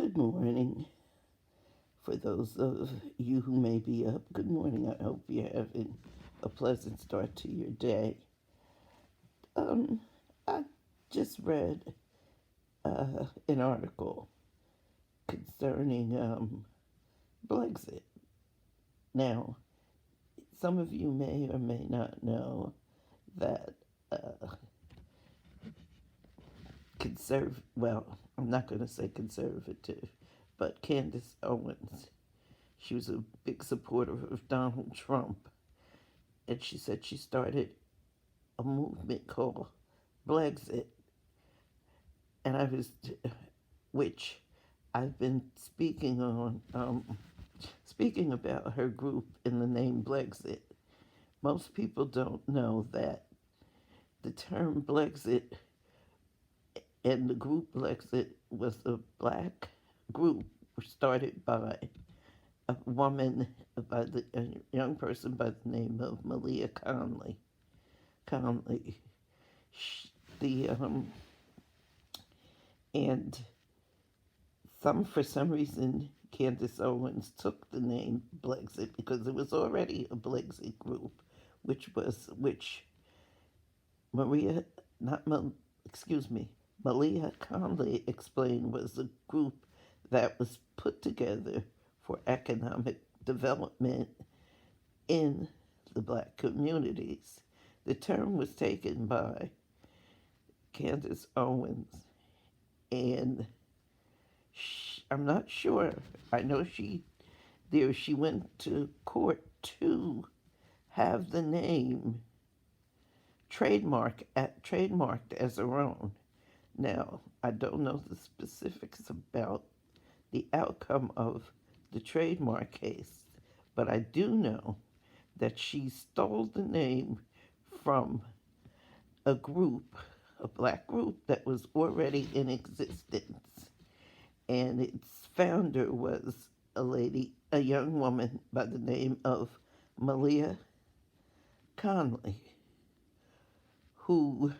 Good morning. For those of you who may be up, good morning. I hope you're having a pleasant start to your day. Um, I just read an article concerning Brexit. Now, some of you may or may not know that uh, I'm not going to say conservative, but Candace Owens, she was a big supporter of Donald Trump, and she said she started a movement called Brexit, and which I've been speaking about her group in the name Brexit. Most people don't know that the term Brexit and the group Brexit was a black group started by a young person by the name of Malia Conley. Conley, the and for some reason, Candace Owens took the name Brexit because it was already a Brexit group, which Maria, not excuse me, Malia Conley explained was a group that was put together for economic development in the black communities. The term was taken by Candace Owens, and I'm not sure. I know she went to court to have the name trademarked as her own. Now, I don't know the specifics about the outcome of the trademark case, but I do know that she stole the name from a group, a black group that was already in existence, and its founder was a young woman by the name of Malia Conley, who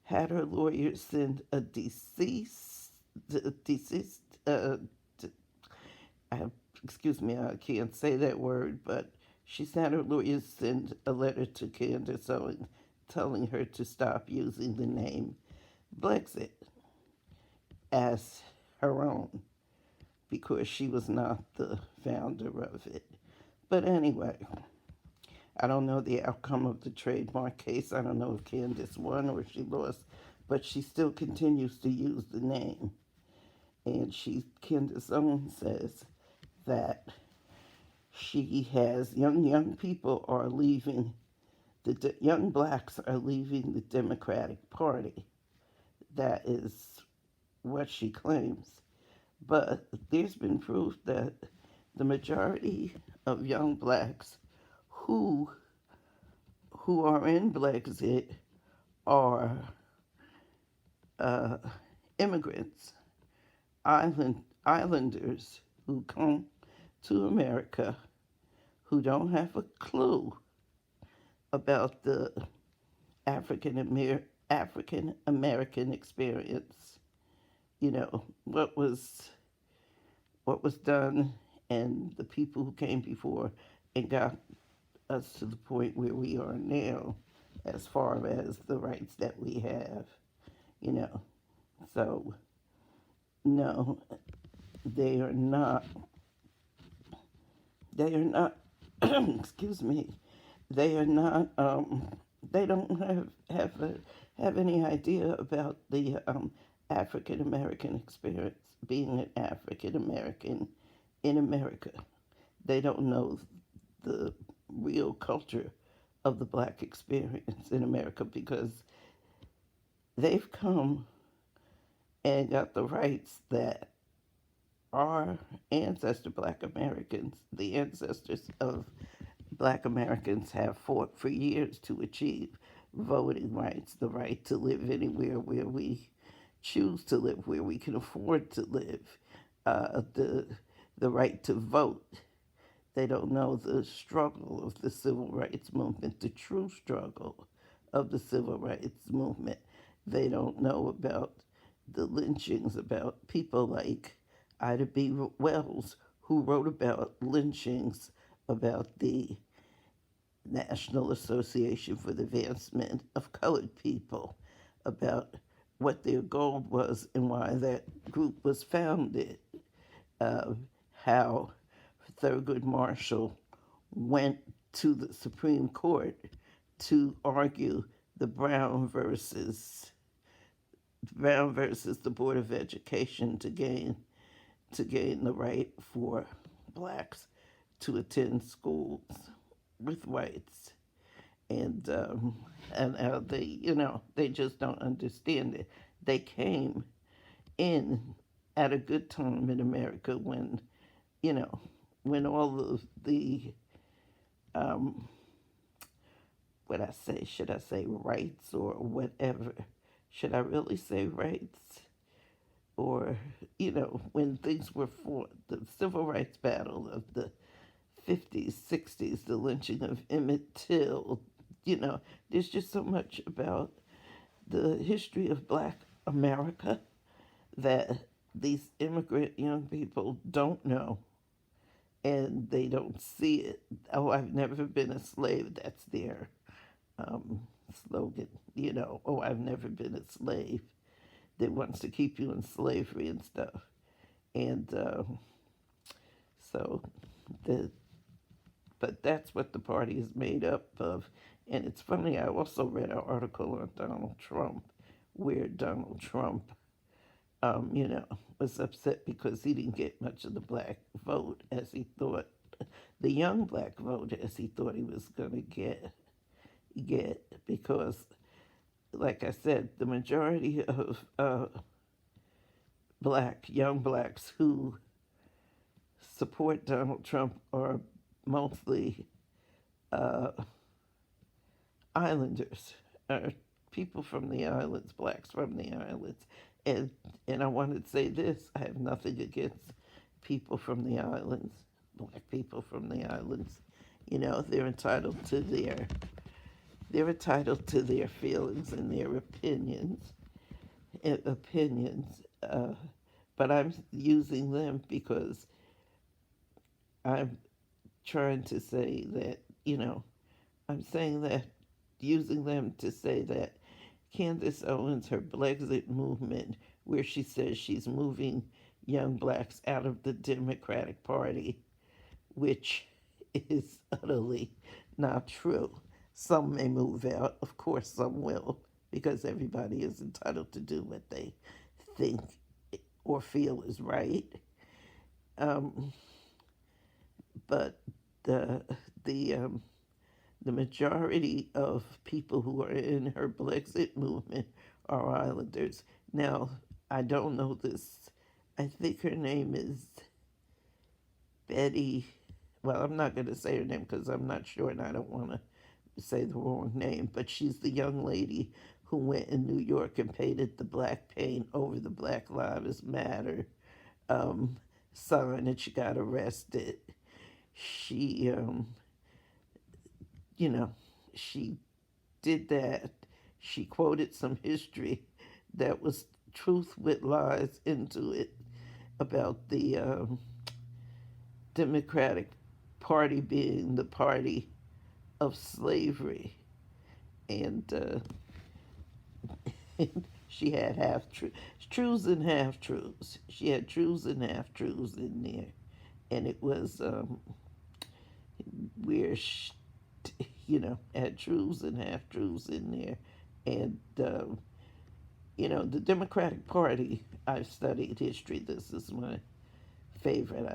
had her lawyer send deceased, I, excuse me, I can't say that word, but she sent her lawyer send a letter to Candace Owens telling her to stop using the name Brexit as her own because she was not the founder of it. But anyway, I don't know the outcome of the trademark case. I don't know if Candace won or if she lost, but she still continues to use the name. And Candace Owens says that she has young people are leaving young blacks are leaving the Democratic Party. That is what she claims. But there's been proof that the majority of young blacks who are in Brexit are uh, immigrants, islanders who come to America who don't have a clue about the African American experience. You know what was done, and the people who came before and got us to the point where we are now, as far as the rights that we have. You know, so no, they are not. They are not. excuse me. They are not. They don't have any idea about the African American experience, being an African American in America. They don't know the real culture of the black experience in America because they've come and got the rights that our black Americans, the ancestors of black Americans, have fought for years to achieve: voting rights, the right to live anywhere where we choose to live, where we can afford to live, the right to vote. They don't know the struggle of the civil rights movement, the true struggle of the civil rights movement. They don't know about the lynchings, about people like Ida B. Wells, who wrote about lynchings, about the National Association for the Advancement of Colored People, about what their goal was and why that group was founded, uh, how Thurgood Marshall went to the Supreme Court to argue the Brown versus the Board of Education to gain the right for blacks to attend schools with whites, and they they just don't understand it. They came in at a good time in America when you know when all of the um, what I say should I say rights or whatever, should I really say rights, or when things were fought, the civil rights battle of the 50s, 60s, the lynching of Emmett Till. There's just so much about the history of black America that these immigrant young people don't know, and they don't see it. Oh, I've never been a slave. That's their um, slogan. Oh, I've never been a slave. That wants to keep you in slavery and stuff. And so the but that's what the party is made up of. And it's funny, I also read an article on Donald Trump where Donald Trump, was upset because he didn't get much of the black vote as he thought, the young black vote as he thought he was going to get, because, like I said, the majority of young blacks who support Donald Trump are mostly uh, islanders, people from the islands, blacks from the islands. And I wanted to say this: I have nothing against people from the islands, black people from the islands. They're entitled to their feelings and their opinions. But I'm using them because I'm trying to say that, I'm saying that, using them to say that Candace Owens, her Brexit movement, where she says she's moving young blacks out of the Democratic Party, which is utterly not true. Some may move out, of course, some will, because everybody is entitled to do what they think or feel is right. Um, but the the the majority of people who are in her Brexit movement are islanders. Now, I don't know this. I think her name is Betty. Well, I'm not going to say her name because I'm not sure and I don't want to say the wrong name, but she's the young lady who went in New York and painted the black paint over the Black Lives Matter um, sign, and she got arrested. She, you know, she did that. She quoted some history that was truth with lies into it about the Democratic Party being the party of slavery. And she had truths and half truths. She had truths and half truths in there. And it was where she, had truths and half truths in there. And the Democratic Party, I've studied history. This is my favorite.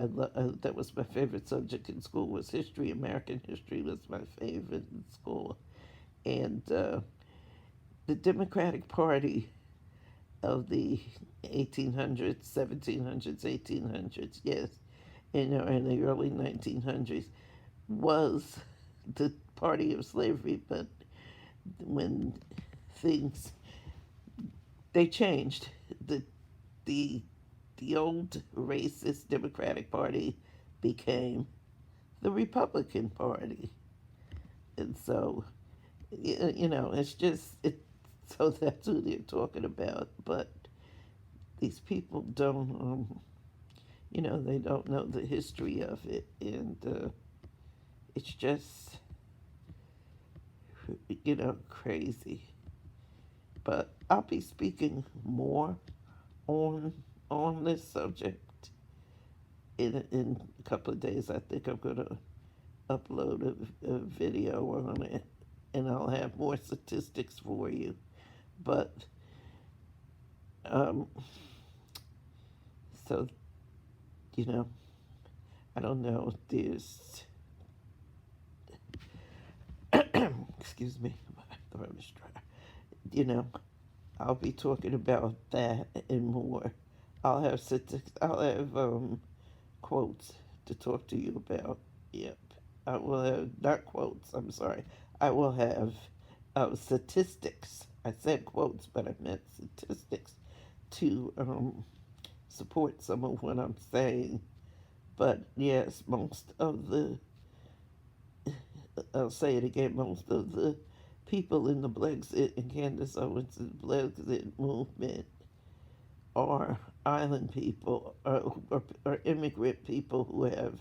That was my favorite subject in school, was history. American history was my favorite in school. And the Democratic Party of the 1800s, 1700s, 1800s, yes, in the early 1900s, was the party of slavery. But when things they changed, the the old racist Democratic Party became the Republican Party, and so it's just it. So that's who they're talking about. But these people don't. they don't know the history of it, and it's just, crazy. But I'll be speaking more on this subject in a couple of days. I think I'm gonna upload a video on it, and I'll have more statistics for you. But um, so you know, I don't know. There's excuse me, my throat is dry. You know, I'll be talking about that and more. I'll have quotes to talk to you about. Yep. I will have, not quotes, I'm sorry. I will have statistics. I said quotes, but I meant statistics to support some of what I'm saying. But yes, most of the, I'll say it again, most of the people in the Brexit and Candace Owens' Brexit movement are island people or immigrant people who have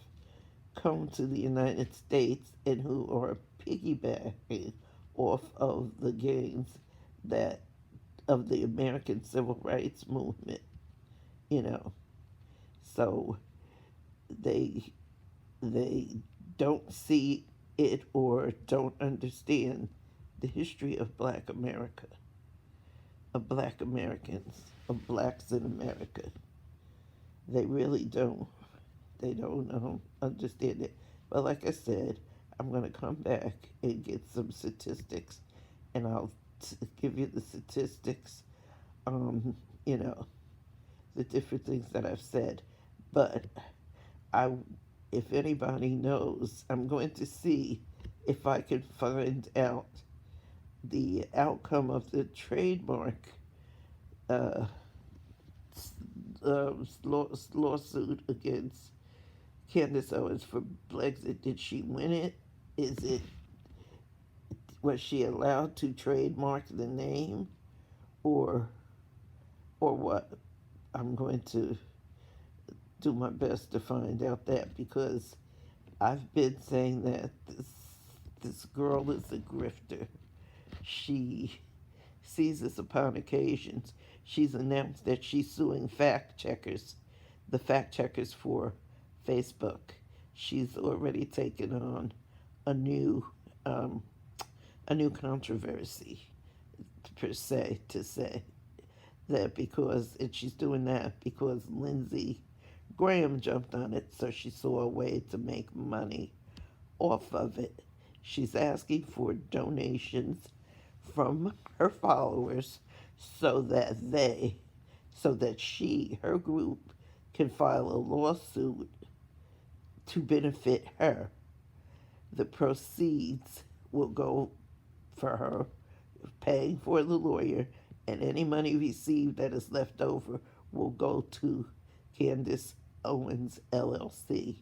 come to the United States and who are piggybacking off of the gains that of the American Civil Rights Movement, you know. So they they don't see it or don't understand the history of Black America, of Black Americans, of blacks in America. They really don't. They don't understand it. But like I said, I'm going to come back and get some statistics, and I'll give you the statistics, um, you know, the different things that I've said. But I, if anybody knows, I'm going to see if I can find out the outcome of the trademark uh, lawsuit against Candace Owens for Brexit. Did she win it? Is it Was she allowed to trademark the name, or what? I'm going to do my best to find out that, because I've been saying that this girl is a grifter. She seizes upon occasions. She's announced that she's suing fact checkers, the fact checkers for Facebook. She's already taken on a new um, controversy, per se, to say that, because and she's doing that because Lindsey Graham jumped on it, so she saw a way to make money off of it. She's asking for donations from her followers so that her group can file a lawsuit to benefit her. The proceeds will go for her paying for the lawyer, and any money received that is left over will go to Candace Owens LLC,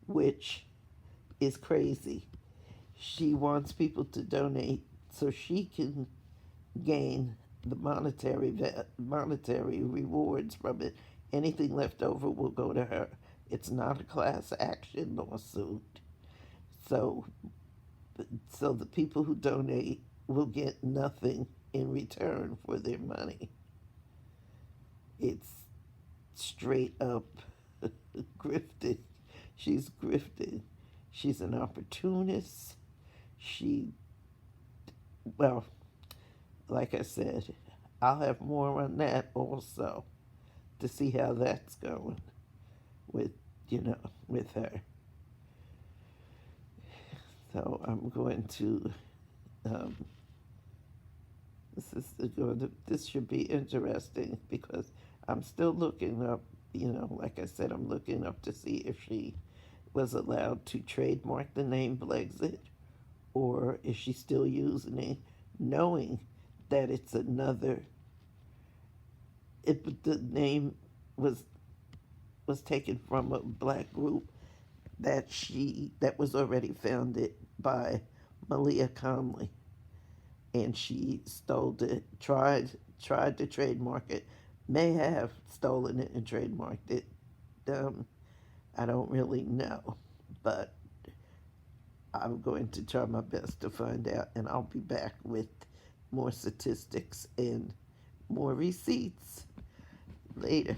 which is crazy. She wants people to donate so she can gain the monetary rewards from it. Anything left over will go to her. It's not a class action lawsuit. So the people who donate will get nothing in return for their money. It's straight up grifting. She's grifting. She's an opportunist. She, well, like I said, I'll have more on that also, to see how that's going with, with her. So I'm going to, um, this should be interesting, because I'm still looking up, like I said, I'm looking up to see if she was allowed to trademark the name Brexit, or is she still using it, knowing that it's the name was taken from a black group that was already founded by Malia Conley, and she stole it, tried to trademark it, may have stolen it and trademarked it, I don't really know, but I'm going to try my best to find out, and I'll be back with more statistics and more receipts later.